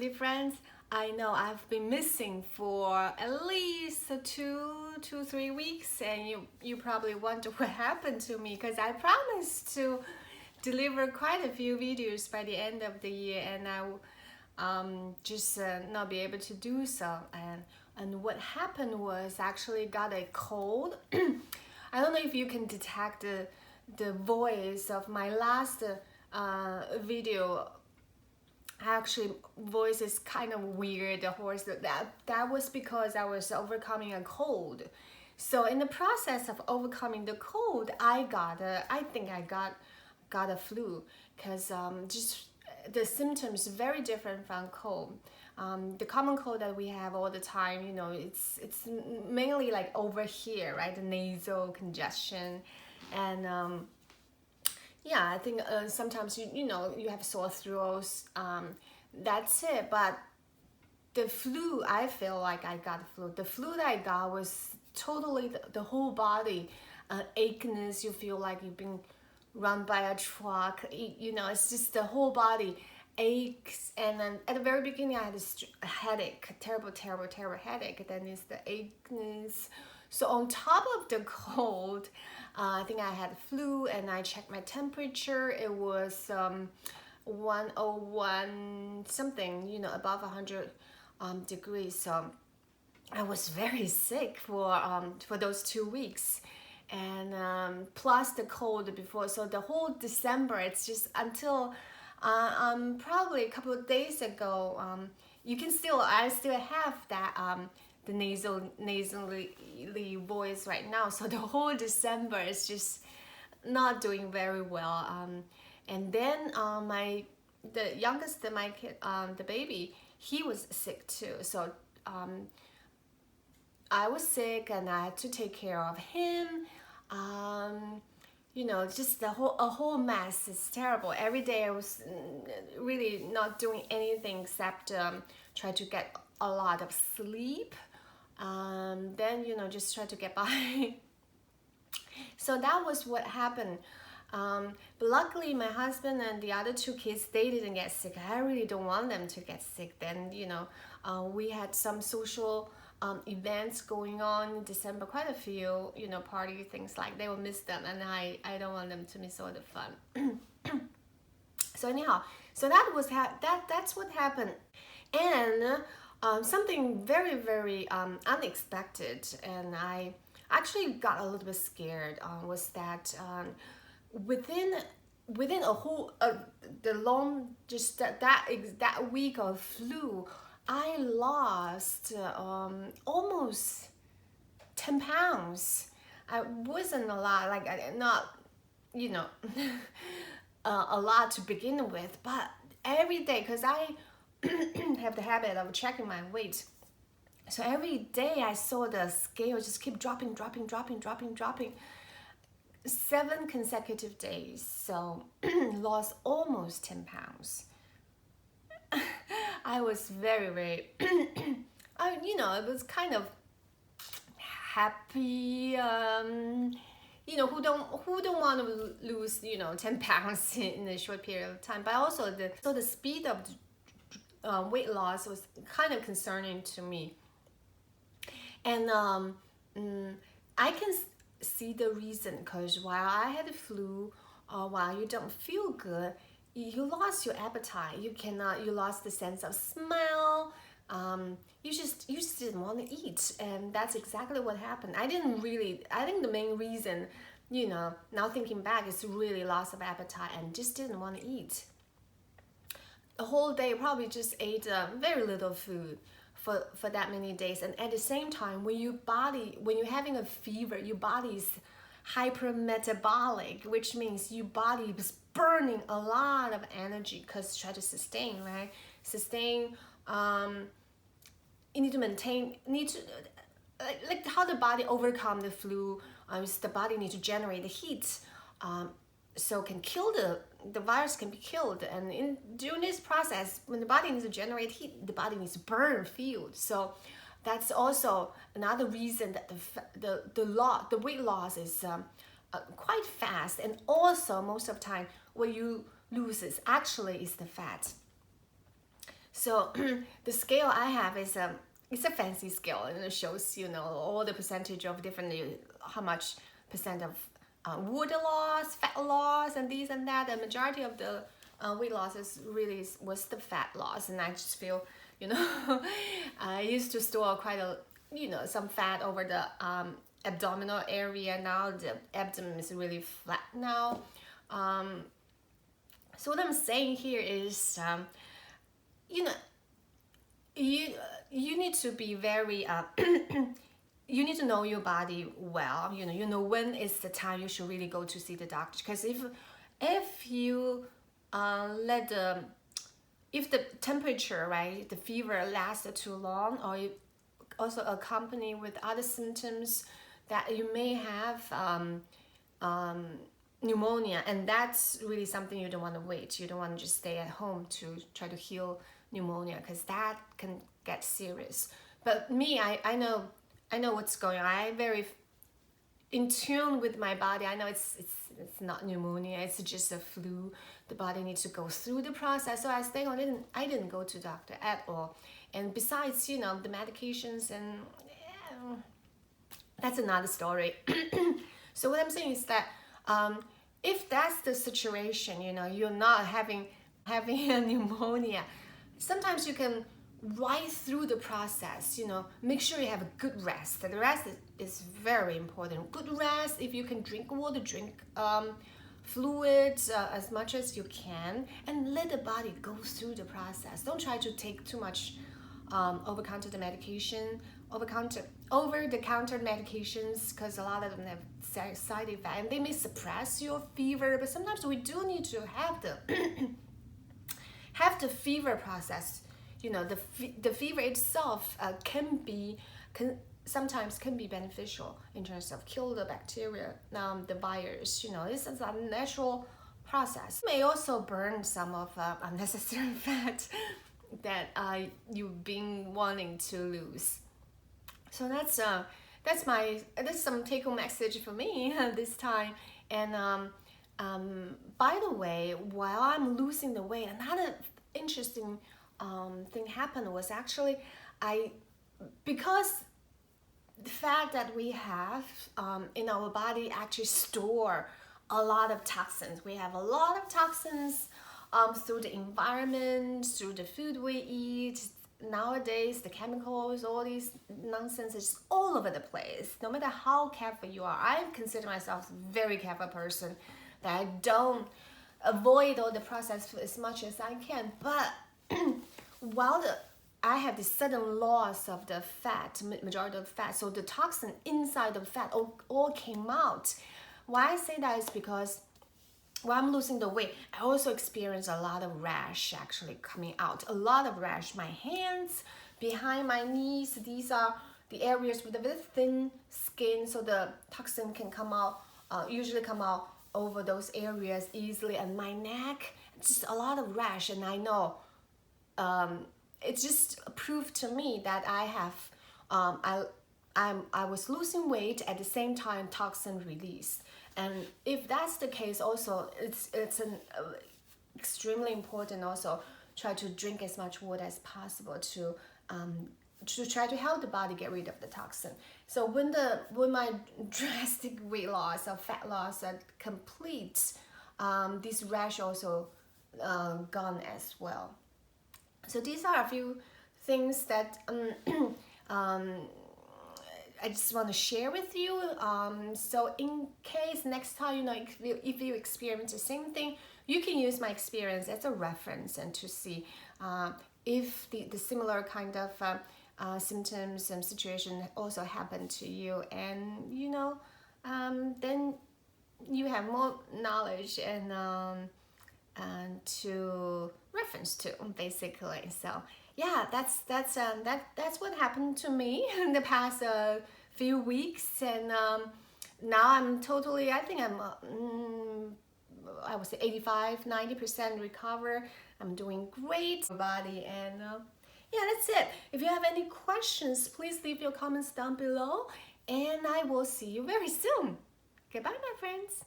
lovely friends. I know I've been missing for at least 3 weeks, and you probably wonder what happened to me because I promised to deliver quite a few videos by the end of the year, and I will just not be able to do so. And what happened was actually got a cold. I don't know if you can detect the voice of my last video. Actually, voice is kind of weird. The horse that was because I was overcoming a cold. So in the process of overcoming the cold, I think I got a flu because just the symptoms very different from cold. The common cold that we have all the time, it's mainly like over here, right? The nasal congestion, and yeah, I think sometimes you have sore throats. That's it. But the flu, I feel like I got the flu. The flu that I got was totally the whole body achiness. You feel like you've been run by a truck. It's just the whole body aches. And then at the very beginning, I had a headache, terrible, terrible, terrible headache. Then it's the achiness. So on top of the cold, I think I had flu, and I checked my temperature. It was 101 something, above 100 degrees. So I was very sick for those 2 weeks, and plus the cold before. So the whole December, it's just until probably a couple of days ago. I still have that the nasally voice right now. So the whole December is just not doing very well. And then the youngest of my kid, the baby, he was sick too. So I was sick, and I had to take care of him. Just a whole mess. It's terrible. Every day I was really not doing anything except try to get a lot of sleep. Then just try to get by. So that was what happened. But luckily my husband and the other two kids, they didn't get sick. I really don't want them to get sick. Then we had some social events going on in December, quite a few party things, like they will miss them, and I don't want them to miss all the fun. So anyhow, so that's what happened. And something very, very unexpected, and I actually got a little bit scared, was that within a whole the long, just that week of flu, I lost almost 10 pounds. I wasn't a lot, like not a lot to begin with, but every day, because I have the habit of checking my weight. So every day I saw the scale just keep dropping. 7 consecutive days. So lost almost 10 pounds. I was very, very, it was kind of happy. Who don't want to lose 10 pounds in a short period of time. But also the speed of the weight loss was kind of concerning to me. And I can see the reason, because while I had the flu, while you don't feel good, you lost your appetite. You lost the sense of smell. You just didn't want to eat, and that's exactly what happened. I think the main reason, now thinking back, is really loss of appetite and just didn't want to eat. The whole day probably just ate very little food for that many days. And at the same time, when you're having a fever, your body is hypermetabolic, which means your body is burning a lot of energy, because try to sustain, right? You need to maintain, like how the body overcome the flu. The body needs to generate the heat, so can kill the virus can be killed. And during this process, when the body needs to generate heat, the body needs to burn fuel. So that's also another reason that the weight loss is quite fast. And also most of the time, what you lose is the fat. So the scale I have is it's a fancy scale, and it shows, you know, all the percentage of different, how much percent of water loss, fat loss, and this and that. The majority of the weight loss was the fat loss, and I just feel, you know, I used to store quite a, you know, some fat over the abdominal area. Now the abdomen is really flat now. So what I'm saying here is, you know, you need to be very you need to know your body well. You know when is the time you should really go to see the doctor. Because if you if the temperature, right, the fever lasted too long, or you also accompany with other symptoms that you may have pneumonia, and that's really something you don't want to wait. You don't want to just stay at home to try to heal pneumonia, because that can get serious. But me, I know what's going on. I'm very in tune with my body. I know it's not pneumonia, it's just a flu. The body needs to go through the process. So I stay home. I didn't go to doctor at all. And besides, you know, the medications, and yeah, that's another story. So what I'm saying is that if that's the situation, you know, you're not having a pneumonia, sometimes you can ride through the process. You know, make sure you have a good rest. The rest is very important. Good rest. If you can drink water, drink fluids as much as you can, and let the body go through the process. Don't try to take too much over-the-counter medications, because a lot of them have side effects, and they may suppress your fever. But sometimes we do need to have the have the fever process. You know, the fever itself sometimes can be beneficial in terms of kill the bacteria, the virus. You know, this is a natural process. You may also burn some of unnecessary fat that you've been wanting to lose. So that's some take-home message for me this time. And by the way, while I'm losing the weight, another interesting thing happened was actually because the fat that we have in our body actually store a lot of toxins. We have a lot of toxins through the environment, through the food we eat. Nowadays, the chemicals, all these nonsense is all over the place. No matter how careful you are, I consider myself a very careful person, that I don't avoid all the process as much as I can. But while I have this sudden loss of the fat, majority of the fat, so the toxin inside the fat all came out. Why I say that is because while I'm losing the weight, I also experience a lot of rash actually coming out. A lot of rash. My hands, behind my knees, these are the areas with a very thin skin, so the toxin can come out, usually come out over those areas easily. And my neck, just a lot of rash. And I know it just proved to me that I have I was losing weight at the same time toxin release. And if that's the case, also it's extremely important. Also, try to drink as much water as possible to try to help the body get rid of the toxin. So when my drastic weight loss or fat loss are complete, this rash also gone as well. So these are a few things that I just want to share with you. So in case next time, you know, if you experience the same thing, you can use my experience as a reference and to see if the similar kind of symptoms and situation also happen to you. And, you know, then you have more knowledge and to reference to, basically. So yeah, that's what happened to me in the past few weeks. And now I'm totally, I think I'm I would say 85-90% recover. I'm doing great body. And yeah, that's it. If you have any questions, please leave your comments down below, and I will see you very soon. Goodbye, my friends.